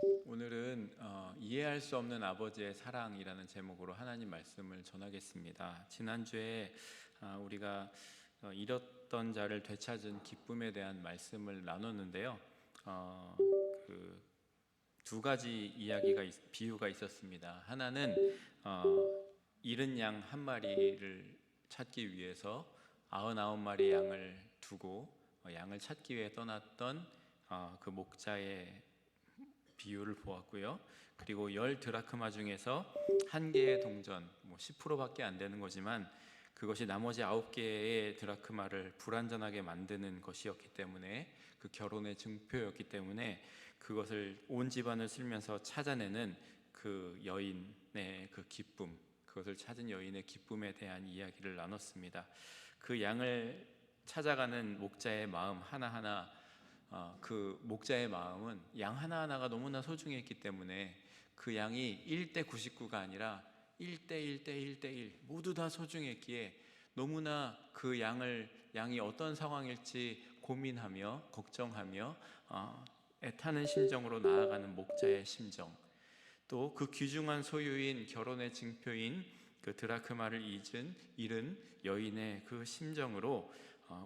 오늘은 이해할 수 없는 아버지의 사랑이라는 제목으로 하나님 말씀을 전하겠습니다. 지난주에 우리가 잃었던 자를 되찾은 기쁨에 대한 말씀을 나눴는데요. 그 두 가지 비유가 있었습니다. 하나는 잃은 양 한 마리를 찾기 위해서 99마리 양을 두고 양을 찾기 위해 떠났던 그 목자의 비유를 보았고요. 그리고 10드라크마 중에서 한 개의 동전, 10%밖에 안 되는 거지만 그것이 나머지 9개의 드라크마를 불완전하게 만드는 것이었기 때문에, 그 결혼의 증표였기 때문에 그것을 온 집안을 쓸면서 찾아내는 그 여인의 그 기쁨, 그것을 찾은 여인의 기쁨에 대한 이야기를 나눴습니다. 그 양을 찾아가는 목자의 마음 하나하나, 그 목자의 마음은 양 하나하나가 너무나 소중했기 때문에 그 양이 1대 99가 아니라 1대 1대 1대 1 모두 다 소중했기에 너무나 그 양이 어떤 상황일지 고민하며 걱정하며 애타는 심정으로 나아가는 목자의 심정, 또 그 귀중한 소유인 결혼의 증표인 그 드라크마를 잃은 여인의 그 심정으로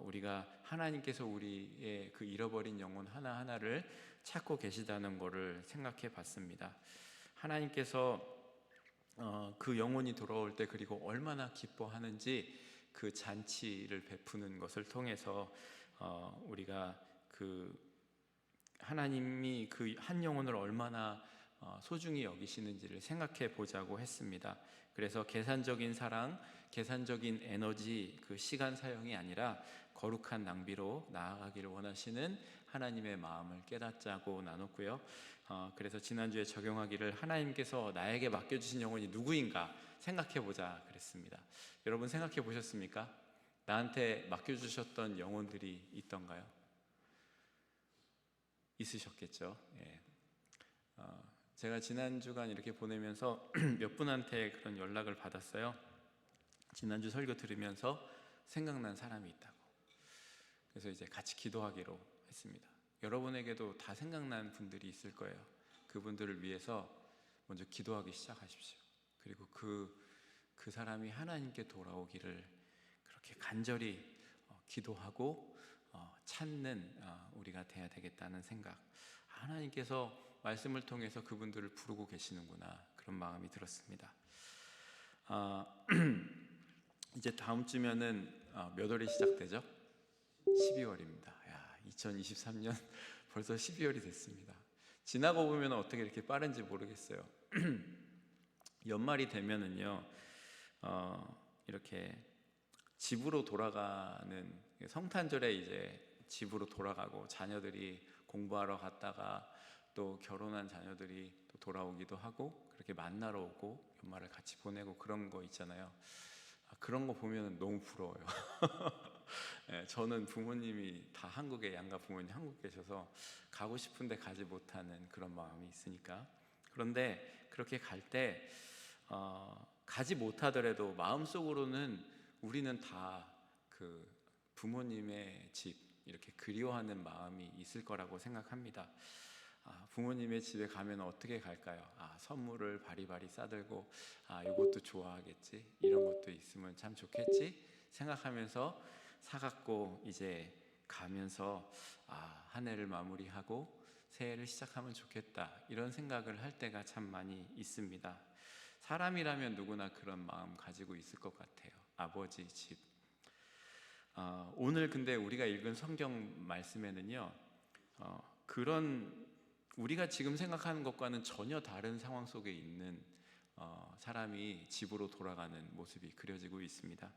우리가 하나님께서 우리의 그 잃어버린 영혼 하나하나를 찾고 계시다는 것을 생각해 봤습니다. 하나님께서 그 영혼이 돌아올 때 그리고 얼마나 기뻐하는지 그 잔치를 베푸는 것을 통해서 우리가 그 하나님이 그 한 영혼을 얼마나 소중히 여기시는지를 생각해 보자고 했습니다. 그래서 계산적인 사랑, 계산적인 에너지, 그 시간 사용이 아니라 거룩한 낭비로 나아가기를 원하시는 하나님의 마음을 깨닫자고 나눴고요. 그래서 지난주에 적용하기를 하나님께서 나에게 맡겨주신 영혼이 누구인가 생각해 보자 그랬습니다. 여러분 생각해 보셨습니까? 나한테 맡겨주셨던 영혼들이 있던가요? 있으셨겠죠. 예. 제가 지난 주간 이렇게 보내면서 몇 분한테 그런 연락을 받았어요. 지난주 설교 들으면서 생각난 사람이 있다고. 그래서 이제 같이 기도하기로 했습니다. 여러분에게도 다 생각난 분들이 있을 거예요. 그분들을 위해서 먼저 기도하기 시작하십시오. 그리고 그 사람이 하나님께 돌아오기를 그렇게 간절히 기도하고 찾는 우리가 돼야 되겠다는 생각. 하나님께서 말씀을 통해서 그분들을 부르고 계시는구나, 그런 마음이 들었습니다. 이제 다음 주면은 몇 월이 시작되죠? 12월입니다. 야, 2023년 벌써 12월이 됐습니다. 지나고 보면 어떻게 이렇게 빠른지 모르겠어요. 연말이 되면은요, 이렇게 집으로 돌아가는, 성탄절에 이제 집으로 돌아가고 자녀들이 공부하러 갔다가 또 결혼한 자녀들이 또 돌아오기도 하고 그렇게 만나러 오고 연말을 같이 보내고 그런 거 있잖아요. 그런 거 보면 너무 부러워요. 네, 저는 부모님이 다 한국에, 양가 부모님 한국에 계셔서 가고 싶은데 가지 못하는 그런 마음이 있으니까. 그런데 그렇게 갈 때 가지 못하더라도 마음속으로는 우리는 다 그 부모님의 집 이렇게 그리워하는 마음이 있을 거라고 생각합니다. 부모님의 집에 가면 어떻게 갈까요? 선물을 바리바리 싸들고 이것도 좋아하겠지, 이런 것도 있으면 참 좋겠지 생각하면서 사갖고 이제 가면서 한 해를 마무리하고 새해를 시작하면 좋겠다, 이런 생각을 할 때가 참 많이 있습니다. 사람이라면 누구나 그런 마음 가지고 있을 것 같아요. 아버지 집. 오늘 근데 우리가 읽은 성경 말씀에는요, 그런 우리가 지금 생각하는 것과는 전혀 다른 상황 속에 있는 사람이 집으로 돌아가는 모습이 그려지고 있습니다.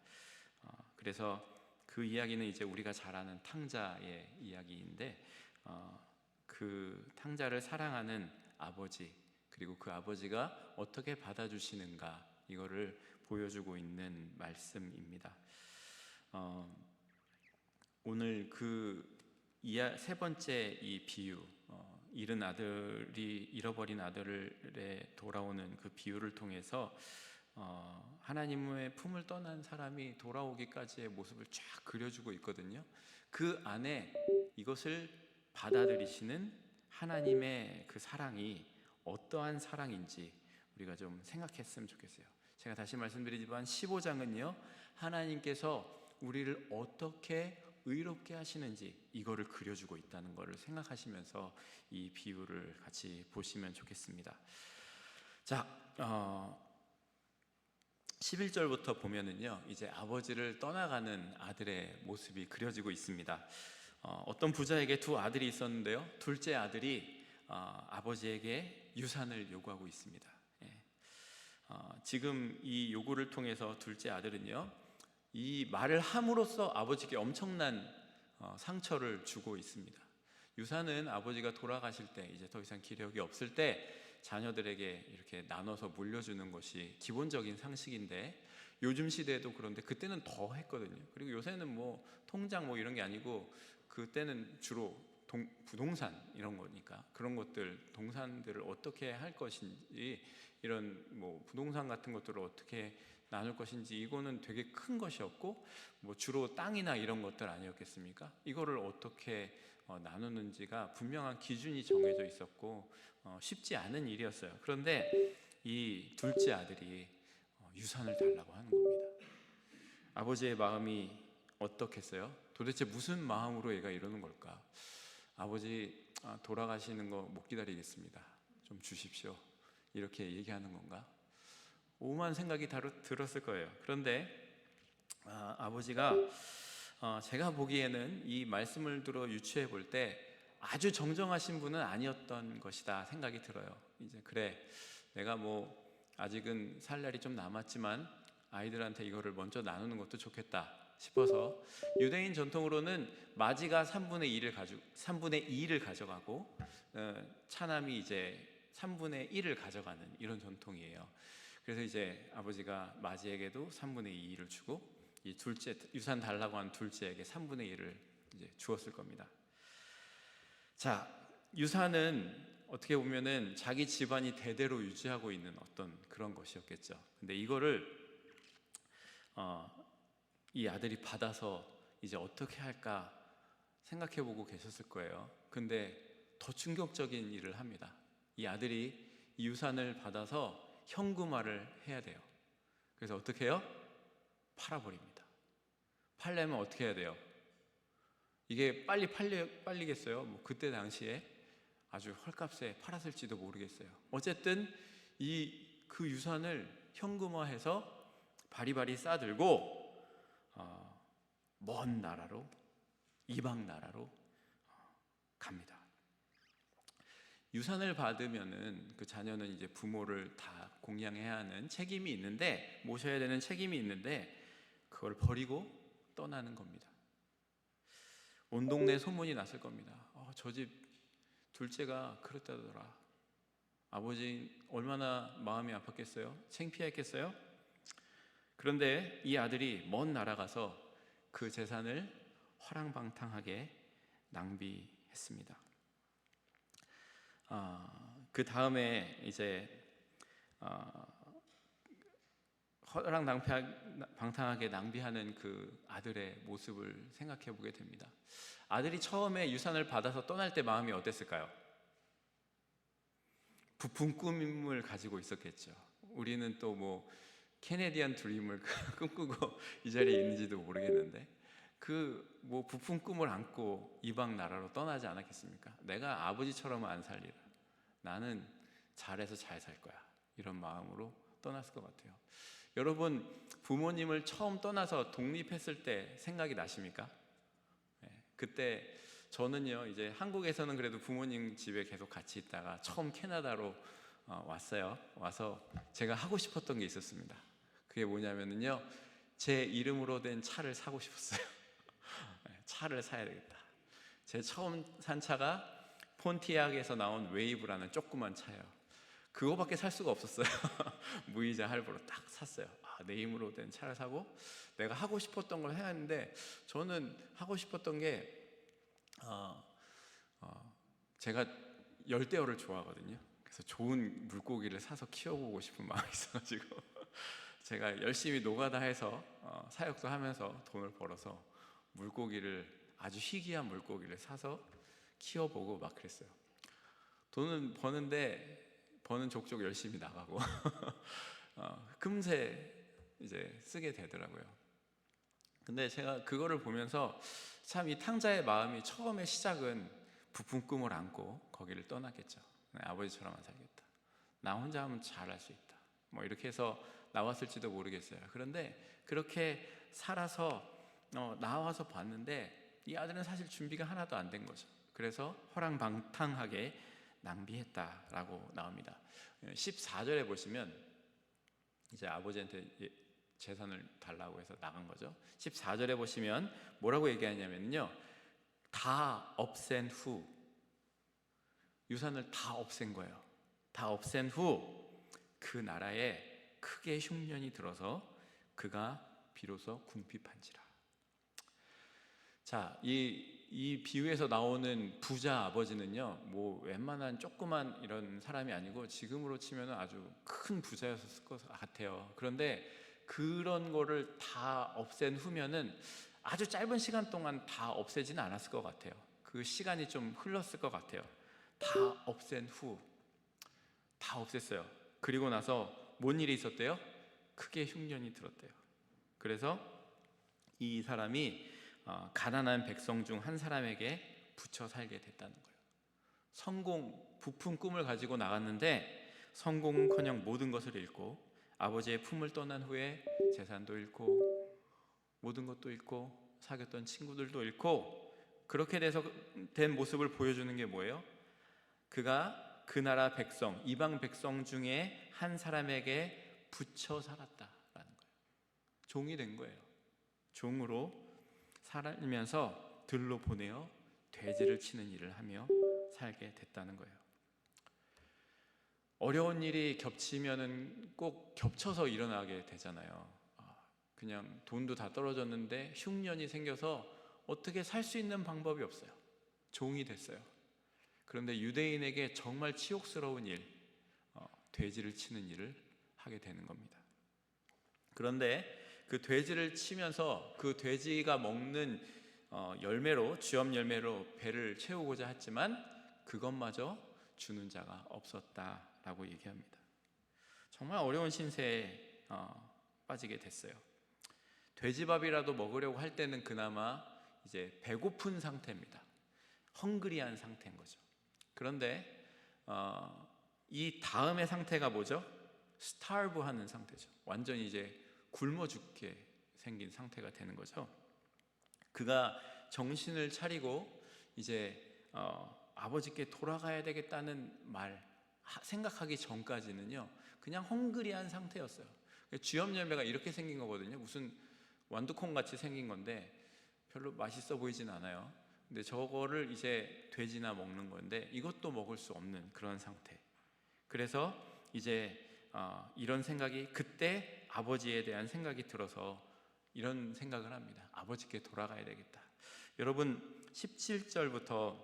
그래서 그 이야기는 이제 우리가 잘 아는 탕자의 이야기인데, 그 탕자를 사랑하는 아버지, 그리고 그 아버지가 어떻게 받아주시는가, 이거를 보여주고 있는 말씀입니다. 오늘 세 번째 이 비유, 잃어버린 아들에 돌아오는 그 비유를 통해서 하나님의 품을 떠난 사람이 돌아오기까지의 모습을 쫙 그려주고 있거든요. 그 안에 이것을 받아들이시는 하나님의 그 사랑이 어떠한 사랑인지 우리가 좀 생각했으면 좋겠어요. 제가 다시 말씀드리지만 15장은요 하나님께서 우리를 어떻게 의롭게 하시는지 이거를 그려주고 있다는 것을 생각하시면서 이 비유를 같이 보시면 좋겠습니다. 자, 11절부터 보면은요 이제 아버지를 떠나가는 아들의 모습이 그려지고 있습니다. 어떤 부자에게 두 아들이 있었는데요, 둘째 아들이 아버지에게 유산을 요구하고 있습니다. 지금 이 요구를 통해서 둘째 아들은요 이 말을 함으로써 아버지께 엄청난 상처를 주고 있습니다. 유산은 아버지가 돌아가실 때 이제 더 이상 기력이 없을 때 자녀들에게 이렇게 나눠서 물려주는 것이 기본적인 상식인데, 요즘 시대에도 그런데 그때는 더 했거든요. 그리고 요새는 뭐 통장 뭐 이런 게 아니고 그때는 주로 부동산 이런 거니까 그런 것들, 동산들을 어떻게 할 것인지, 이런 뭐 부동산 같은 것들을 어떻게 나눌 것인지, 이거는 되게 큰 것이었고 뭐 주로 땅이나 이런 것들 아니었겠습니까? 이거를 어떻게 나누는지가 분명한 기준이 정해져 있었고 쉽지 않은 일이었어요. 그런데 이 둘째 아들이 유산을 달라고 하는 겁니다. 아버지의 마음이 어떻겠어요? 도대체 무슨 마음으로 얘가 이러는 걸까? 아버지 돌아가시는 거 못 기다리겠습니다, 좀 주십시오, 이렇게 얘기하는 건가? 오만 생각이 들었을 거예요. 그런데 아버지가 제가 보기에는 이 말씀을 들어 유추해 볼 때 아주 정정하신 분은 아니었던 것이다 생각이 들어요. 이제 그래, 내가 뭐 아직은 살 날이 좀 남았지만 아이들한테 이거를 먼저 나누는 것도 좋겠다 싶어서, 유대인 전통으로는 맞이가 3분의 2를 가져가고 차남이 이제 3분의 1을 가져가는 이런 전통이에요. 그래서 이제 아버지가 맞이에게도 3분의 2를 주고 이 둘째, 유산 달라고 한 둘째에게 3분의 1을 이제 주었을 겁니다. 자, 유산은 어떻게 보면은 자기 집안이 대대로 유지하고 있는 어떤 그런 것이었겠죠. 근데 이거를 이 아들이 받아서 이제 어떻게 할까 생각해 보고 계셨을 거예요. 근데 더 충격적인 일을 합니다. 이 아들이 이 유산을 받아서 현금화를 해야 돼요. 그래서 어떻게 해요? 팔아버립니다. 팔려면 어떻게 해야 돼요? 이게 빨리 팔리겠어요? 뭐 그때 당시에 아주 헐값에 팔았을지도 모르겠어요. 어쨌든 그 유산을 현금화해서 바리바리 싸들고 먼 나라로, 이방 나라로 갑니다. 유산을 받으면은 그 자녀는 이제 부모를 다 공양해야 하는 책임이 있는데, 모셔야 되는 책임이 있는데, 그걸 버리고 떠나는 겁니다. 온 동네에 소문이 났을 겁니다. 저 집 둘째가 그랬다더라. 아버지 얼마나 마음이 아팠겠어요? 창피했겠어요? 그런데 이 아들이 먼 나라 가서 그 재산을 허랑방탕하게 낭비했습니다. 그 다음에 이제 허랑방탕하게 낭비하는 그 아들의 모습을 생각해 보게 됩니다. 아들이 처음에 유산을 받아서 떠날 때 마음이 어땠을까요? 부푼 꿈을 가지고 있었겠죠. 우리는 또 뭐 캐네디안 드림을 꿈꾸고 이 자리에 있는지도 모르겠는데, 그 뭐 부푼 꿈을 안고 이방 나라로 떠나지 않았겠습니까? 내가 아버지처럼은 안 살리라, 나는 잘해서 잘 살 거야, 이런 마음으로 떠났을 것 같아요. 여러분, 부모님을 처음 떠나서 독립했을 때 생각이 나십니까? 그때 저는요, 이제 한국에서는 그래도 부모님 집에 계속 같이 있다가 처음 캐나다로 왔어요. 와서 제가 하고 싶었던 게 있었습니다. 그게 뭐냐면요, 제 이름으로 된 차를 사고 싶었어요. 차를 사야 되겠다. 제 처음 산 차가 폰티악에서 나온 웨이브라는 조그만 차예요. 그거밖에 살 수가 없었어요. 무이자 할부로 딱 샀어요. 내 이름으로 된 차를 사고 내가 하고 싶었던 걸 해야 하는데, 저는 하고 싶었던 게 제가 열대어를 좋아하거든요. 그래서 좋은 물고기를 사서 키워보고 싶은 마음이 있어가지고 제가 열심히 노가다 해서 사역도 하면서 돈을 벌어서 물고기를, 아주 희귀한 물고기를 사서 키워보고 막 그랬어요. 돈은 버는 족족 열심히 나가고 금세 이제 쓰게 되더라고요. 근데 제가 그거를 보면서 참 이 탕자의 마음이 처음에 시작은 부푼 꿈을 안고 거기를 떠났겠죠. 아버지처럼만 살겠다, 나 혼자 하면 잘할 수 있다, 뭐 이렇게 해서 나왔을지도 모르겠어요. 그런데 그렇게 살아서 나와서 봤는데 이 아들은 사실 준비가 하나도 안 된 거죠. 그래서 허랑방탕하게 낭비했다라고 나옵니다. 14절에 보시면 이제 아버지한테 재산을 달라고 해서 나간 거죠. 14절에 보시면 뭐라고 얘기하냐면요, 다 없앤 후, 유산을 다 없앤 거예요. 다 없앤 후 그 나라에 크게 흉년이 들어서 그가 비로소 궁핍한지라. 자, 이 비유에서 나오는 부자 아버지는요, 뭐 웬만한 조그만 이런 사람이 아니고 지금으로 치면 아주 큰 부자였을 것 같아요. 그런데 그런 거를 다 없앤 후면은 아주 짧은 시간 동안 다 없애지는 않았을 것 같아요. 그 시간이 좀 흘렀을 것 같아요. 다 없앤 후, 다 없앴어요. 그리고 나서 뭔 일이 있었대요? 크게 흉년이 들었대요. 그래서 이 사람이 가난한 백성 중 한 사람에게 붙여 살게 됐다는 거예요. 부푼 꿈을 가지고 나갔는데 성공은커녕 모든 것을 잃고 아버지의 품을 떠난 후에 재산도 잃고 모든 것도 잃고 사귀었던 친구들도 잃고, 그렇게 된 모습을 보여주는 게 뭐예요? 그가 그 나라 백성, 이방 백성 중에 한 사람에게 붙여 살았다라는 거예요. 종이 된 거예요. 종으로 살면서 들로 보내어 돼지를 치는 일을 하며 살게 됐다는 거예요. 어려운 일이 겹치면은 꼭 겹쳐서 일어나게 되잖아요. 그냥 돈도 다 떨어졌는데 흉년이 생겨서 어떻게 살 수 있는 방법이 없어요. 종이 됐어요. 그런데 유대인에게 정말 치욕스러운 일, 돼지를 치는 일을 하게 되는 겁니다. 그런데 그 돼지를 치면서 그 돼지가 먹는 열매로, 주염 열매로 배를 채우고자 했지만 그것마저 주는 자가 없었다라고 얘기합니다. 정말 어려운 신세에 빠지게 됐어요. 돼지밥이라도 먹으려고 할 때는 그나마 이제 배고픈 상태입니다. 헝그리한 상태인 거죠. 그런데 이 다음의 상태가 뭐죠? 스타브하는 상태죠. 완전히 이제 굶어 죽게 생긴 상태가 되는 거죠. 그가 정신을 차리고 이제 아버지께 돌아가야 되겠다는 말 생각하기 전까지는요, 그냥 헝그리한 상태였어요. 주염 열매가 이렇게 생긴 거거든요. 무슨 완두콩 같이 생긴 건데 별로 맛있어 보이진 않아요. 근데 저거를 이제 돼지나 먹는 건데 이것도 먹을 수 없는 그런 상태. 그래서 이제 이런 생각이, 그때 아버지에 대한 생각이 들어서 이런 생각을 합니다. 아버지께 돌아가야 되겠다. 여러분 17절부터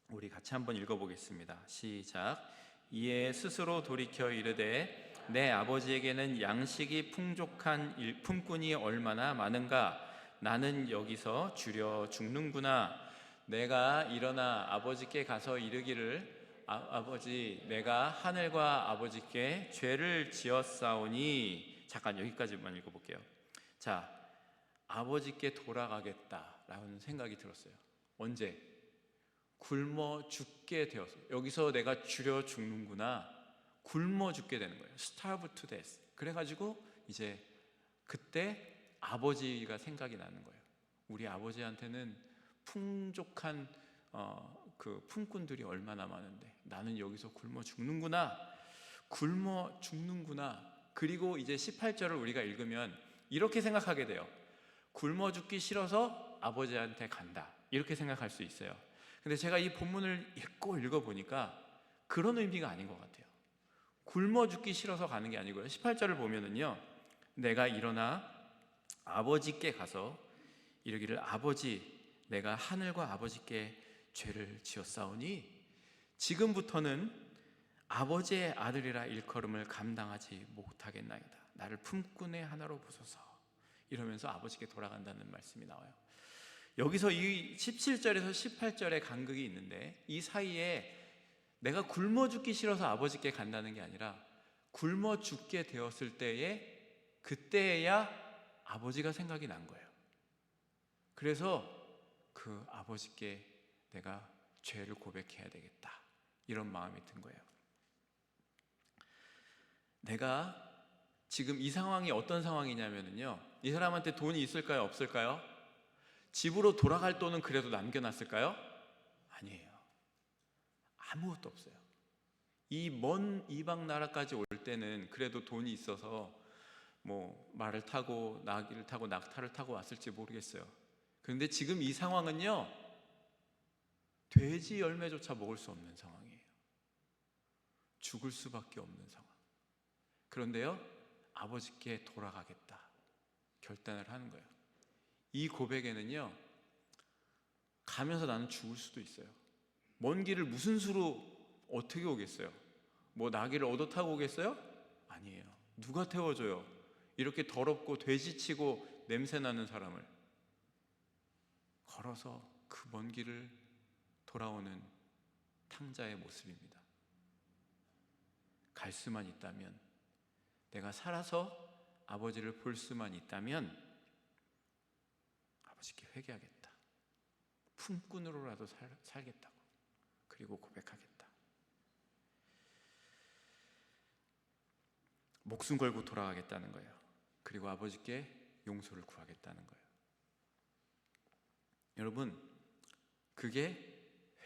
우리 같이 한번 읽어보겠습니다. 시작. 이에 스스로 돌이켜 이르되 내 아버지에게는 양식이 풍족한 품꾼이 얼마나 많은가. 나는 여기서 주려 죽는구나. 내가 일어나 아버지께 가서 이르기를 아버지, 내가 하늘과 아버지께 죄를 지었사오니. 잠깐 여기까지만 읽어볼게요. 자, 아버지께 돌아가겠다라는 생각이 들었어요. 언제? 굶어 죽게 되어서. 여기서 내가 주려 죽는구나. 굶어 죽게 되는 거예요. Starve to death. 그래가지고 이제 그때 아버지가 생각이 나는 거예요. 우리 아버지한테는 풍족한 그 품꾼들이 얼마나 많은데 나는 여기서 굶어 죽는구나. 굶어 죽는구나. 그리고 이제 18절을 우리가 읽으면 이렇게 생각하게 돼요. 굶어 죽기 싫어서 아버지한테 간다. 이렇게 생각할 수 있어요. 근데 제가 이 본문을 읽어보니까 그런 의미가 아닌 것 같아요. 굶어 죽기 싫어서 가는 게 아니고요. 18절을 보면은요, 내가 일어나 아버지께 가서 이르기를 아버지, 내가 하늘과 아버지께 죄를 지었사오니 지금부터는 아버지의 아들이라 일컬음을 감당하지 못하겠나이다. 나를 품꾼의 하나로 보소서. 이러면서 아버지께 돌아간다는 말씀이 나와요. 여기서 이 17절에서 18절의 간극이 있는데 이 사이에 내가 굶어 죽기 싫어서 아버지께 간다는 게 아니라 굶어 죽게 되었을 때에 그때야 아버지가 생각이 난 거예요. 그래서 그 아버지께 내가 죄를 고백해야 되겠다, 이런 마음이 든 거예요. 내가 지금 이 상황이 어떤 상황이냐면요, 이 사람한테 돈이 있을까요, 없을까요? 집으로 돌아갈 돈은 그래도 남겨놨을까요? 아니에요. 아무것도 없어요. 이 먼 이방 나라까지 올 때는 그래도 돈이 있어서 뭐 말을 타고 나귀를 타고 낙타를 타고 왔을지 모르겠어요. 그런데 지금 이 상황은요, 돼지 열매조차 먹을 수 없는 상황이에요. 죽을 수밖에 없는 상황. 그런데요, 아버지께 돌아가겠다 결단을 하는 거예요. 이 고백에는요, 가면서 나는 죽을 수도 있어요. 먼 길을 무슨 수로 어떻게 오겠어요? 뭐 나귀를 얻어 타고 오겠어요? 아니에요. 누가 태워줘요? 이렇게 더럽고 돼지치고 냄새나는 사람을. 걸어서 그 먼 길을 돌아오는 탕자의 모습입니다. 갈 수만 있다면, 내가 살아서 아버지를 볼 수만 있다면 아버지께 회개하겠다, 품꾼으로라도 살겠다고, 그리고 고백하겠다. 목숨 걸고 돌아가겠다는 거예요. 그리고 아버지께 용서를 구하겠다는 거예요. 여러분, 그게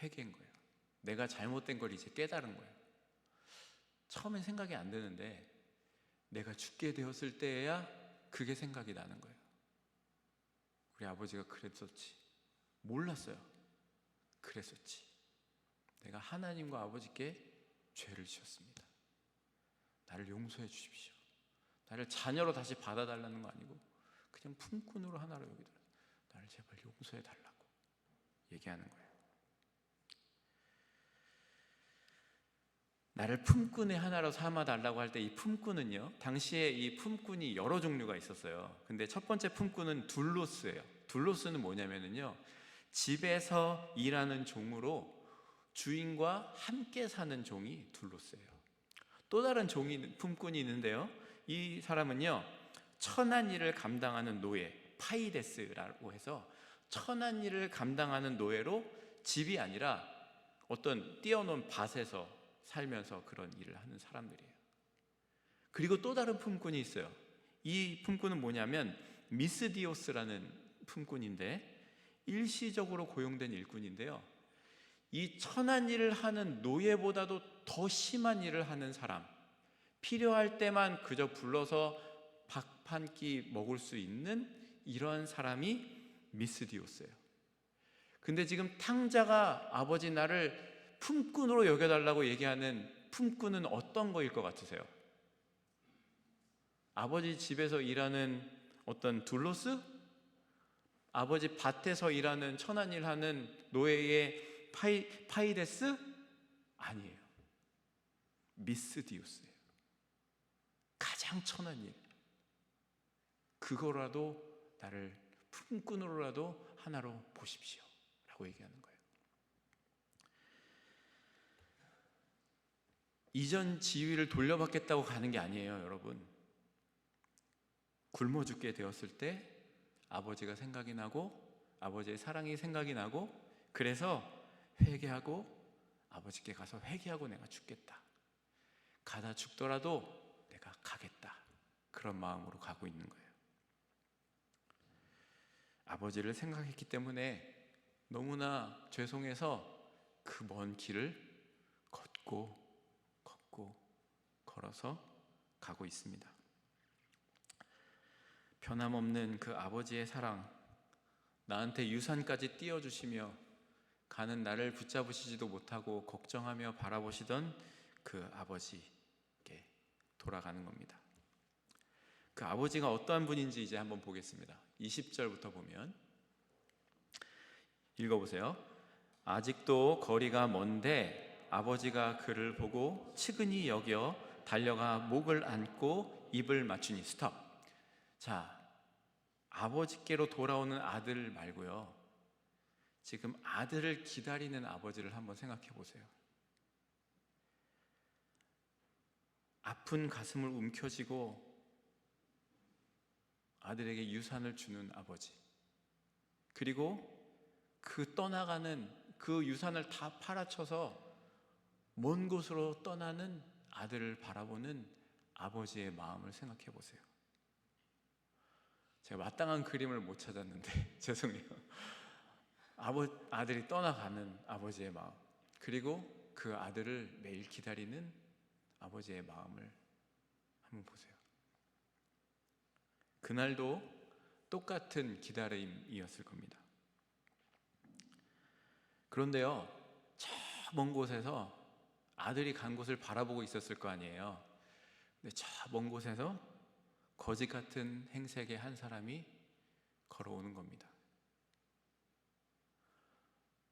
회개인 거예요. 내가 잘못된 걸 이제 깨달은 거예요. 처음엔 생각이 안 드는데 내가 죽게 되었을 때에야 그게 생각이 나는 거예요. 우리 아버지가 그랬었지. 몰랐어요. 그랬었지. 내가 하나님과 아버지께 죄를 지었습니다. 나를 용서해 주십시오. 나를 자녀로 다시 받아달라는 거 아니고 그냥 품꾼으로 하나로 여기더라도 나를 제발 용서해 달라고 얘기하는 거예요. 나를 품꾼의 하나로 삼아달라고 할 때 이 품꾼은요, 당시에 이 품꾼이 여러 종류가 있었어요. 근데 첫 번째 품꾼은 둘로스예요. 둘로스는 뭐냐면요, 집에서 일하는 종으로 주인과 함께 사는 종이 둘로스예요. 또 다른 품꾼이 있는데요, 이 사람은요, 천한 일을 감당하는 노예, 파이데스라고 해서 천한 일을 감당하는 노예로 집이 아니라 어떤 띄워놓은 밭에서 살면서 그런 일을 하는 사람들이에요. 그리고 또 다른 품꾼이 있어요. 이 품꾼은 뭐냐면 미스디오스라는 품꾼인데, 일시적으로 고용된 일꾼인데요, 이 천한 일을 하는 노예보다도 더 심한 일을 하는 사람, 필요할 때만 그저 불러서 밥 한 끼 먹을 수 있는 이런 사람이 미스디오스예요. 근데 지금 탕자가 아버지 나를 품꾼으로 여겨달라고 얘기하는 품꾼은 어떤 거일 것 같으세요? 아버지 집에서 일하는 어떤 둘로스? 아버지 밭에서 일하는 천한 일 하는 노예의 파이데스? 아니에요. 미스디우스예요. 가장 천한 일. 그거라도 나를 품꾼으로라도 하나로 보십시오 라고 얘기하는 거예요. 이전 지위를 돌려받겠다고 가는 게 아니에요, 여러분. 굶어 죽게 되었을 때 아버지가 생각이 나고 아버지의 사랑이 생각이 나고, 그래서 회개하고 아버지께 가서 회개하고 내가 죽겠다, 가다 죽더라도 내가 가겠다, 그런 마음으로 가고 있는 거예요. 아버지를 생각했기 때문에 너무나 죄송해서 그 먼 길을 걸어서 가고 있습니다. 변함없는 그 아버지의 사랑, 나한테 유산까지 띄워주시며 가는 나를 붙잡으시지도 못하고 걱정하며 바라보시던 그 아버지께 돌아가는 겁니다. 그 아버지가 어떠한 분인지 이제 한번 보겠습니다. 20절부터 보면, 읽어보세요. 아직도 거리가 먼데 아버지가 그를 보고 측은히 여겨 달려가 목을 안고 입을 맞추니. 스톱. 자, 아버지께로 돌아오는 아들 말고요, 지금 아들을 기다리는 아버지를 한번 생각해 보세요. 아픈 가슴을 움켜쥐고 아들에게 유산을 주는 아버지, 그리고 그 떠나가는 그 유산을 다 팔아쳐서 먼 곳으로 떠나는 아들을 바라보는 아버지의 마음을 생각해 보세요. 제가 마땅한 그림을 못 찾았는데 죄송해요. 아들이 떠나가는 아버지의 마음, 그리고 그 아들을 매일 기다리는 아버지의 마음을 한번 보세요. 그날도 똑같은 기다림이었을 겁니다. 그런데요, 저 먼 곳에서 아들이 간 곳을 바라보고 있었을 거 아니에요. 근데 저 먼 곳에서 거지 같은 행색의 한 사람이 걸어오는 겁니다.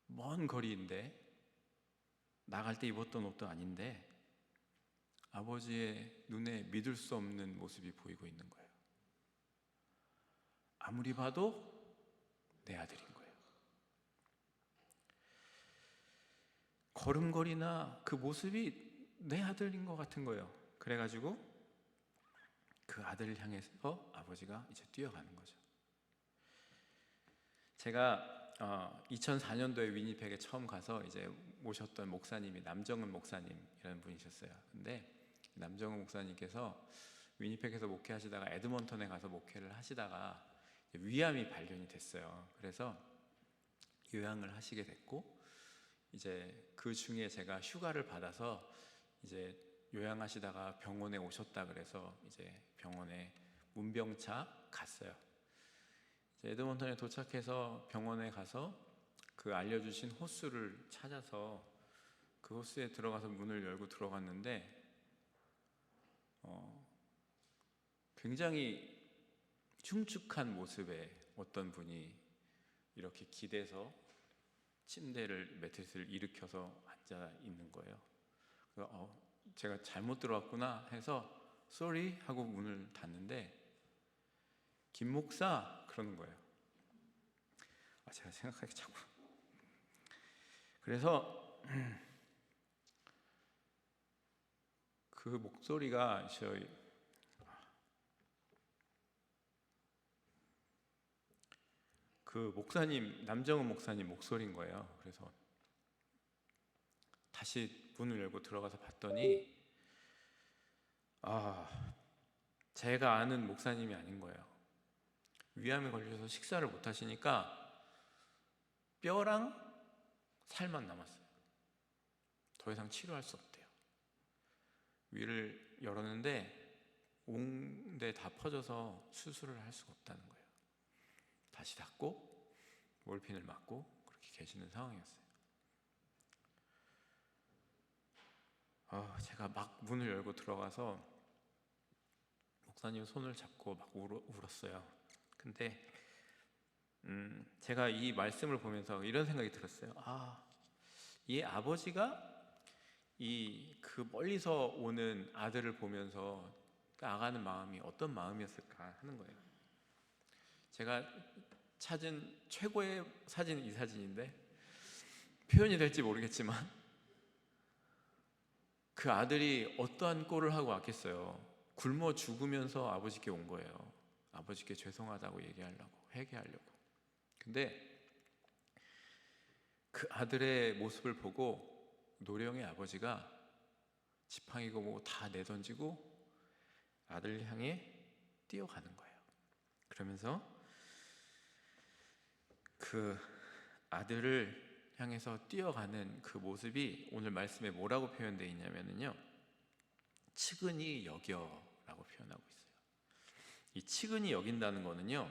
먼 거리인데, 나갈 때 입었던 옷도 아닌데 아버지의 눈에 믿을 수 없는 모습이 보이고 있는 거예요. 아무리 봐도 내 아들인 거예요. 걸음걸이나 그 모습이 내 아들인 것 같은 거예요. 그래가지고 그 아들을 향해서 아버지가 이제 뛰어가는 거죠. 제가 2004년도에 위니펙에 처음 가서 이제 모셨던 목사님이 남정은 목사님이라는 분이셨어요. 근데 남정은 목사님께서 위니펙에서 목회하시다가 에드먼턴에 가서 목회를 하시다가 위암이 발견이 됐어요. 그래서 요양을 하시게 됐고, 이제 그 중에 제가 휴가를 받아서 이제 요양하시다가 병원에 오셨다 그래서 이제 병원에 문병차 갔어요. 에드먼턴에 도착해서 병원에 가서 그 알려주신 호수를 찾아서 그 호수에 들어가서 문을 열고 들어갔는데 굉장히 흉측한 모습의 어떤 분이 이렇게 기대서 침대를 매트리스를 일으켜서 앉아 있는 거예요. 제가 잘못 들어왔구나 해서 sorry 하고 문을 닫는데 김 목사 그러는 거예요. 제가 생각하기 자꾸. 그래서 그 목소리가 그 목사님, 남정은 목사님 목소리인 거예요. 그래서 다시 문을 열고 들어가서 봤더니 제가 아는 목사님이 아닌 거예요. 위암에 걸려서 식사를 못 하시니까 뼈랑 살만 남았어요. 더 이상 치료할 수 없대요. 위를 열었는데 온데 다 퍼져서 수술을 할 수가 없다는 거예요. 다시 닫고 몰핀을 맞고 그렇게 계시는 상황이었어요. 제가 막 문을 열고 들어가서 목사님 손을 잡고 막 울었어요. 근데 제가 이 말씀을 보면서 이런 생각이 들었어요. 이 아버지가 그 멀리서 오는 아들을 보면서 아가는 마음이 어떤 마음이었을까 하는 거예요. 제가 찾은 최고의 사진은 이 사진인데 표현이 될지 모르겠지만 그 아들이 어떠한 꼴을 하고 왔겠어요. 굶어 죽으면서 아버지께 온 거예요. 아버지께 죄송하다고 얘기하려고, 회개하려고. 근데 그 아들의 모습을 보고 노령의 아버지가 지팡이고 뭐 다 내던지고 아들을 향해 뛰어가는 거예요. 그러면서 그 아들을 향해서 뛰어가는 그 모습이 오늘 말씀에 뭐라고 표현되어 있냐면요, 측은히 여겨라고 표현하고 있어요. 이 측은히 여긴다는 거는요,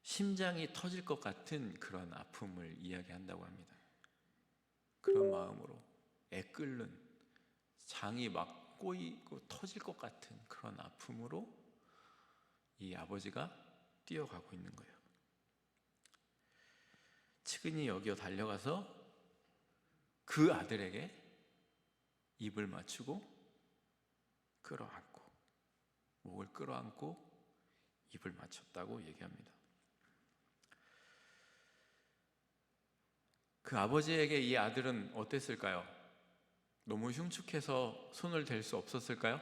심장이 터질 것 같은 그런 아픔을 이야기한다고 합니다. 그런 마음으로 애끓는 장이 막 꼬이고 터질 것 같은 그런 아픔으로 이 아버지가 뛰어가고 있는 거예요. 측은히 여겨 달려가서 그 아들에게 입을 맞추고 끌어안고, 목을 끌어안고 입을 맞췄다고 얘기합니다. 그 아버지에게 이 아들은 어땠을까요? 너무 흉측해서 손을 댈 수 없었을까요?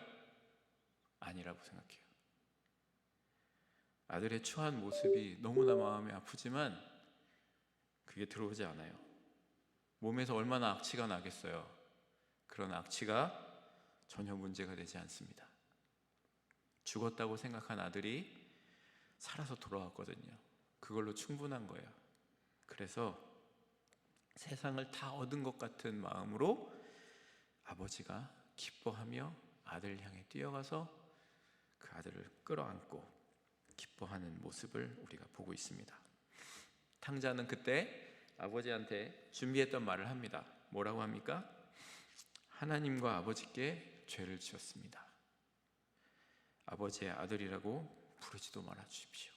아니라고 생각해요. 아들의 추한 모습이 너무나 마음이 아프지만 그게 들어오지 않아요. 몸에서 얼마나 악취가 나겠어요. 그런 악취가 전혀 문제가 되지 않습니다. 죽었다고 생각한 아들이 살아서 돌아왔거든요. 그걸로 충분한 거예요. 그래서 세상을 다 얻은 것 같은 마음으로 아버지가 기뻐하며 아들을 향해 뛰어가서 그 아들을 끌어안고 기뻐하는 모습을 우리가 보고 있습니다. 탕자는 그때 아버지한테 준비했던 말을 합니다. 뭐라고 합니까? 하나님과 아버지께 죄를 지었습니다. 아버지의 아들이라고 부르지도 말아 주십시오.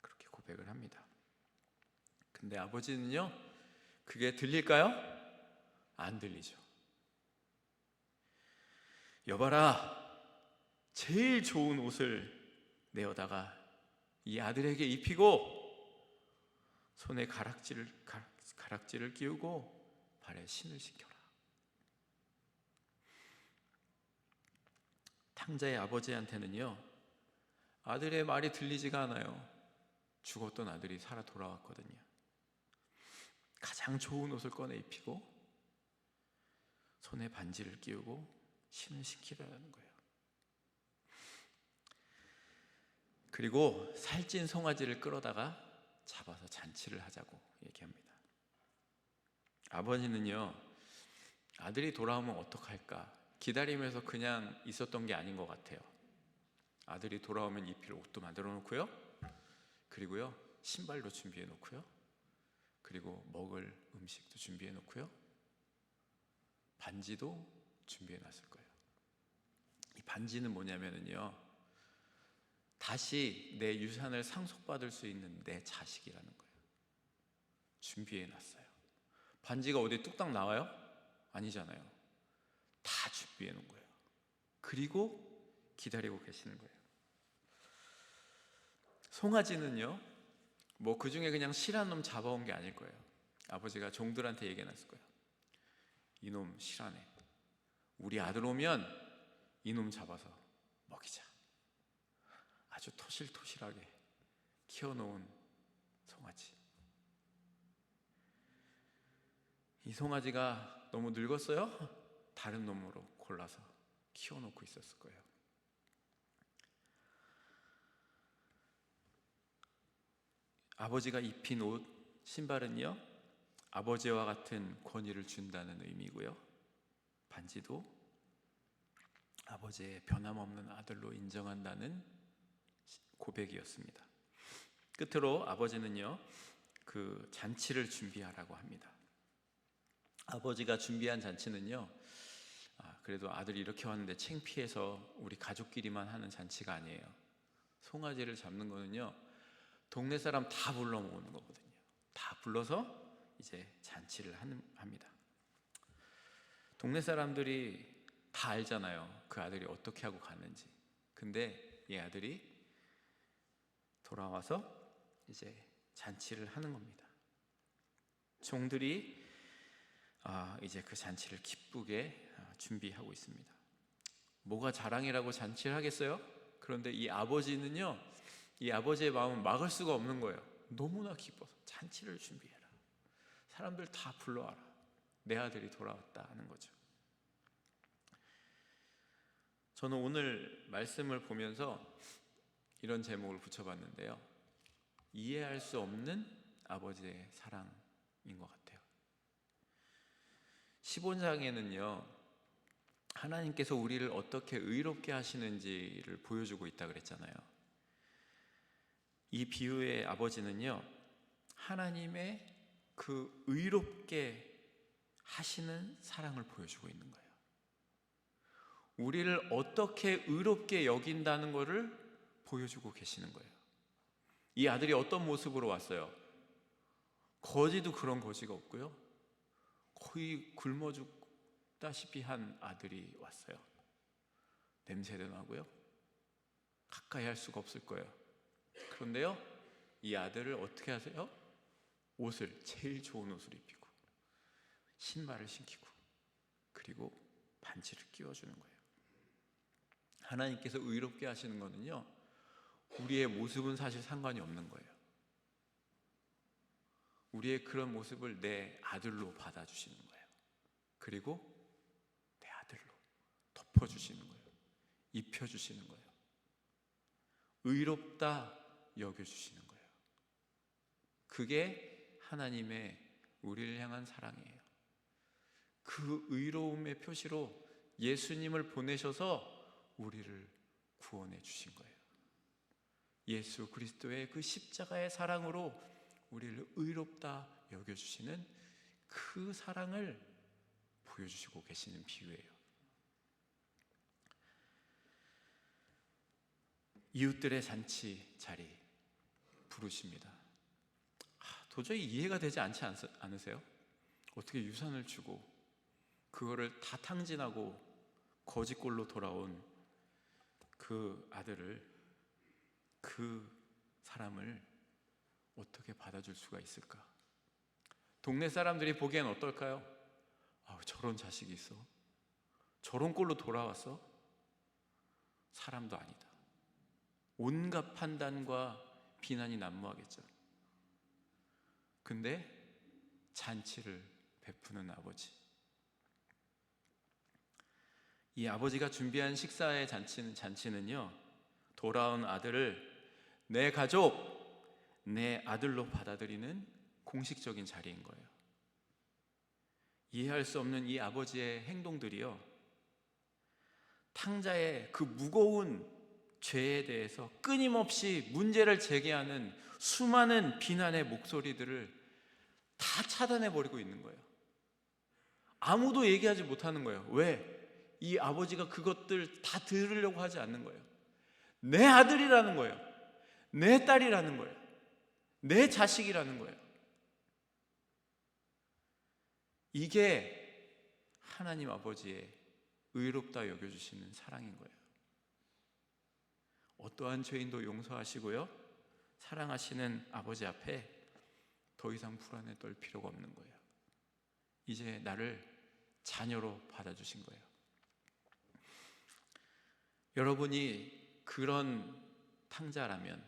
그렇게 고백을 합니다. 근데 아버지는요, 그게 들릴까요? 안 들리죠. 여봐라, 제일 좋은 옷을 내어다가 이 아들에게 입히고 손에 가락지를 끼우고 발에 신을 신겨라. 탕자의 아버지한테는요, 아들의 말이 들리지가 않아요. 죽었던 아들이 살아 돌아왔거든요. 가장 좋은 옷을 꺼내 입히고 손에 반지를 끼우고 신을 신기라는 거예요. 그리고 살찐 송아지를 끌어다가 잡아서 잔치를 하자고 얘기합니다. 아버지는요, 아들이 돌아오면 어떡할까 기다리면서 그냥 있었던 게 아닌 것 같아요. 아들이 돌아오면 입힐 옷도 만들어 놓고요, 그리고요 신발도 준비해 놓고요, 그리고 먹을 음식도 준비해 놓고요, 반지도 준비해 놨을 거예요. 이 반지는 뭐냐면요, 다시 내 유산을 상속받을 수 있는 내 자식이라는 거예요. 준비해 놨어요. 반지가 어디 뚝딱 나와요? 아니잖아요. 다 준비해 놓은 거예요. 그리고 기다리고 계시는 거예요. 송아지는요, 뭐 그 중에 그냥 실한 놈 잡아온 게 아닐 거예요. 아버지가 종들한테 얘기해 놨을 거예요. 이놈 실하네. 우리 아들 오면 이놈 잡아서 먹이자. 아주 토실토실하게 키워놓은 송아지. 이 송아지가 너무 늙었어요? 다른 놈으로 골라서 키워놓고 있었을 거예요. 아버지가 입힌 옷, 신발은요, 아버지와 같은 권위를 준다는 의미고요, 반지도 아버지의 변함없는 아들로 인정한다는 고백이었습니다. 끝으로 아버지는요, 그 잔치를 준비하라고 합니다. 아버지가 준비한 잔치는요, 그래도 아들이 이렇게 왔는데 창피해서 우리 가족끼리만 하는 잔치가 아니에요. 송아지를 잡는 거는요, 동네 사람 다 불러 모으는 거거든요. 다 불러서 이제 잔치를 합니다. 동네 사람들이 다 알잖아요, 그 아들이 어떻게 하고 갔는지. 근데 이 아들이 돌아와서 이제 잔치를 하는 겁니다. 종들이 이제 그 잔치를 기쁘게 준비하고 있습니다. 뭐가 자랑이라고 잔치를 하겠어요? 그런데 이 아버지는요, 이 아버지의 마음은 막을 수가 없는 거예요. 너무나 기뻐서 잔치를 준비해라. 사람들 다 불러와라. 내 아들이 돌아왔다 하는 거죠. 저는 오늘 말씀을 보면서 이런 제목을 붙여봤는데요, 이해할 수 없는 아버지의 사랑인 것 같아요. 15장에는요, 하나님께서 우리를 어떻게 의롭게 하시는지를 보여주고 있다 그랬잖아요. 이 비유의 아버지는요, 하나님의 그 의롭게 하시는 사랑을 보여주고 있는 거예요. 우리를 어떻게 의롭게 여긴다는 것을 보여주고 계시는 거예요. 이 아들이 어떤 모습으로 왔어요? 거지도 그런 거지가 없고요, 거의 굶어 죽다시피 한 아들이 왔어요. 냄새도 나고요, 가까이 할 수가 없을 거예요. 그런데요, 이 아들을 어떻게 하세요? 옷을, 제일 좋은 옷을 입히고 신발을 신기고 그리고 반지를 끼워주는 거예요. 하나님께서 의롭게 하시는 거는요, 우리의 모습은 사실 상관이 없는 거예요. 우리의 그런 모습을 내 아들로 받아주시는 거예요. 그리고 내 아들로 덮어주시는 거예요. 입혀주시는 거예요. 의롭다 여겨주시는 거예요. 그게 하나님의 우리를 향한 사랑이에요. 그 의로움의 표시로 예수님을 보내셔서 우리를 구원해 주신 거예요. 예수 그리스도의 그 십자가의 사랑으로 우리를 의롭다 여겨주시는 그 사랑을 보여주시고 계시는 비유예요. 이웃들의 잔치 자리 부르십니다. 도저히 이해가 되지 않지 않으세요? 어떻게 유산을 주고 그거를 다 탕진하고 거지꼴로 돌아온 그 아들을, 그 사람을 어떻게 받아줄 수가 있을까? 동네 사람들이 보기엔 어떨까요? 저런 자식이 있어? 저런 꼴로 돌아왔어? 사람도 아니다. 온갖 판단과 비난이 난무하겠죠. 근데 잔치를 베푸는 아버지, 이 아버지가 준비한 식사의 잔치는요, 돌아온 아들을 내 가족, 내 아들로 받아들이는 공식적인 자리인 거예요. 이해할 수 없는 이 아버지의 행동들이요, 탕자의 그 무거운 죄에 대해서 끊임없이 문제를 제기하는 수많은 비난의 목소리들을 다 차단해버리고 있는 거예요. 아무도 얘기하지 못하는 거예요. 왜? 이 아버지가 그것들 다 들으려고 하지 않는 거예요. 내 아들이라는 거예요. 내 딸이라는 거예요. 내 자식이라는 거예요. 이게 하나님 아버지의 의롭다 여겨주시는 사랑인 거예요. 어떠한 죄인도 용서하시고요, 사랑하시는 아버지 앞에 더 이상 불안에 떨 필요가 없는 거예요. 이제 나를 자녀로 받아주신 거예요. 여러분이 그런 탕자라면,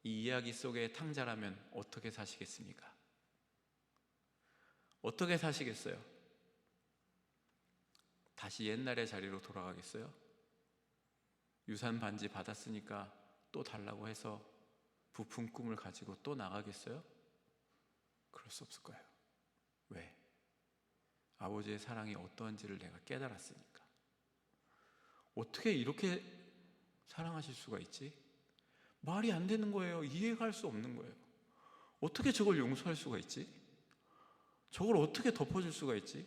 이 이야기 속의 탕자라면 어떻게 사시겠습니까? 어떻게 사시겠어요? 다시 옛날의 자리로 돌아가겠어요? 유산 반지 받았으니까 또 달라고 해서 부푼 꿈을 가지고 또 나가겠어요? 그럴 수 없을 거예요. 왜? 아버지의 사랑이 어떠한지를 내가 깨달았으니까. 어떻게 이렇게 사랑하실 수가 있지? 말이 안 되는 거예요. 이해가 할 수 없는 거예요. 어떻게 저걸 용서할 수가 있지? 저걸 어떻게 덮어줄 수가 있지?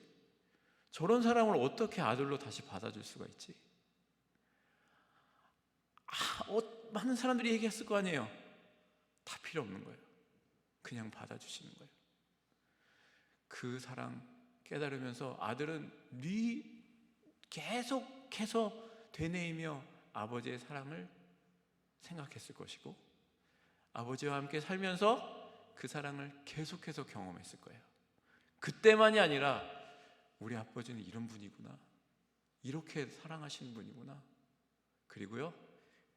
저런 사람을 어떻게 아들로 다시 받아줄 수가 있지? 많은 사람들이 얘기했을 거 아니에요. 다 필요 없는 거예요. 그냥 받아주시는 거예요. 그 사랑 깨달으면서 아들은 계속해서 되뇌이며 아버지의 사랑을 생각했을 것이고, 아버지와 함께 살면서 그 사랑을 계속해서 경험했을 거예요. 그때만이 아니라 우리 아버지는 이런 분이구나, 이렇게 사랑하시는 분이구나, 그리고요,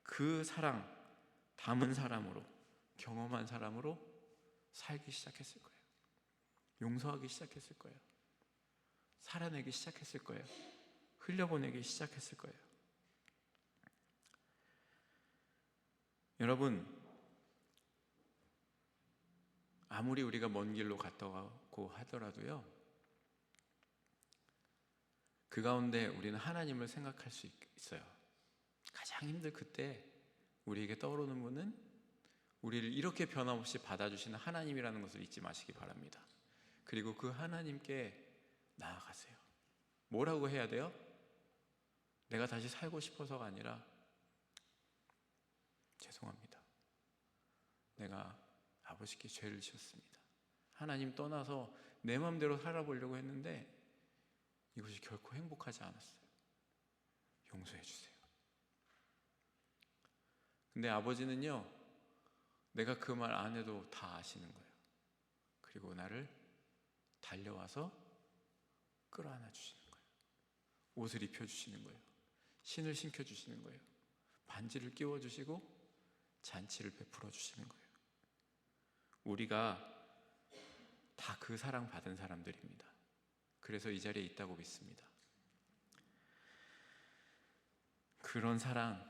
그 사랑 담은 사람으로, 경험한 사람으로 살기 시작했을 거예요. 용서하기 시작했을 거예요. 살아내기 시작했을 거예요. 흘려보내기 시작했을 거예요. 여러분, 아무리 우리가 먼 길로 갔다 가고 하더라도요, 그 가운데 우리는 하나님을 생각할 수 있어요. 가장 힘들 그때 우리에게 떠오르는 분은 우리를 이렇게 변함없이 받아주시는 하나님이라는 것을 잊지 마시기 바랍니다. 그리고 그 하나님께 나아가세요. 뭐라고 해야 돼요? 내가 다시 살고 싶어서가 아니라, 죄송합니다, 내가 아버지께 죄를 지었습니다. 하나님 떠나서 내 마음대로 살아보려고 했는데 이것이 결코 행복하지 않았어요. 용서해 주세요. 근데 아버지는요, 내가 그 말 안 해도 다 아시는 거예요. 그리고 나를 달려와서 끌어안아 주시는 거예요. 옷을 입혀주시는 거예요. 신을 신겨주시는 거예요. 반지를 끼워주시고 잔치를 베풀어 주시는 거예요. 우리가 다 그 사랑 받은 사람들입니다. 그래서 이 자리에 있다고 믿습니다. 그런 사랑으로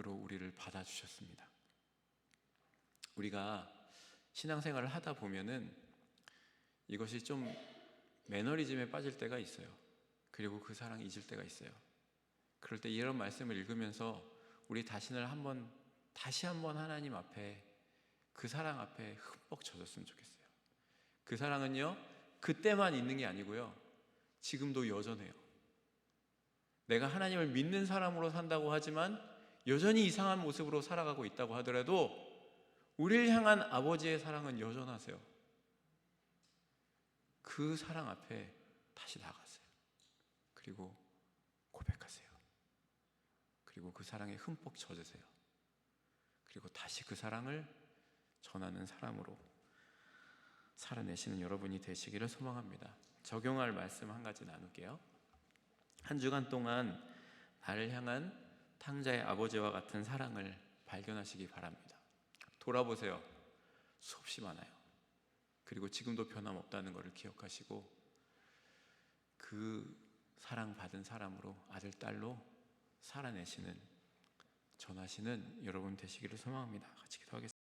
우리를 받아주셨습니다. 우리가 신앙생활을 하다 보면은 이것이 좀 매너리즘에 빠질 때가 있어요. 그리고 그 사랑 잊을 때가 있어요. 그럴 때 이런 말씀을 읽으면서 우리 자신을 다시 한번 하나님 앞에, 그 사랑 앞에 흠뻑 젖었으면 좋겠어요. 그 사랑은요, 그때만 있는 게 아니고요, 지금도 여전해요. 내가 하나님을 믿는 사람으로 산다고 하지만 여전히 이상한 모습으로 살아가고 있다고 하더라도 우리를 향한 아버지의 사랑은 여전하세요. 그 사랑 앞에 다시 나가세요. 그리고 고백하세요. 그리고 그 사랑에 흠뻑 젖으세요. 그리고 다시 그 사랑을 전하는 사람으로 살아내시는 여러분이 되시기를 소망합니다. 적용할 말씀 한 가지 나눌게요. 한 주간 동안 나를 향한 탕자의 아버지와 같은 사랑을 발견하시기 바랍니다. 돌아보세요. 수없이 많아요. 그리고 지금도 변함없다는 것을 기억하시고 그 사랑받은 사람으로, 아들, 딸로 살아내시는, 전하시는 여러분 되시기를 소망합니다. 같이 기도하겠습니다.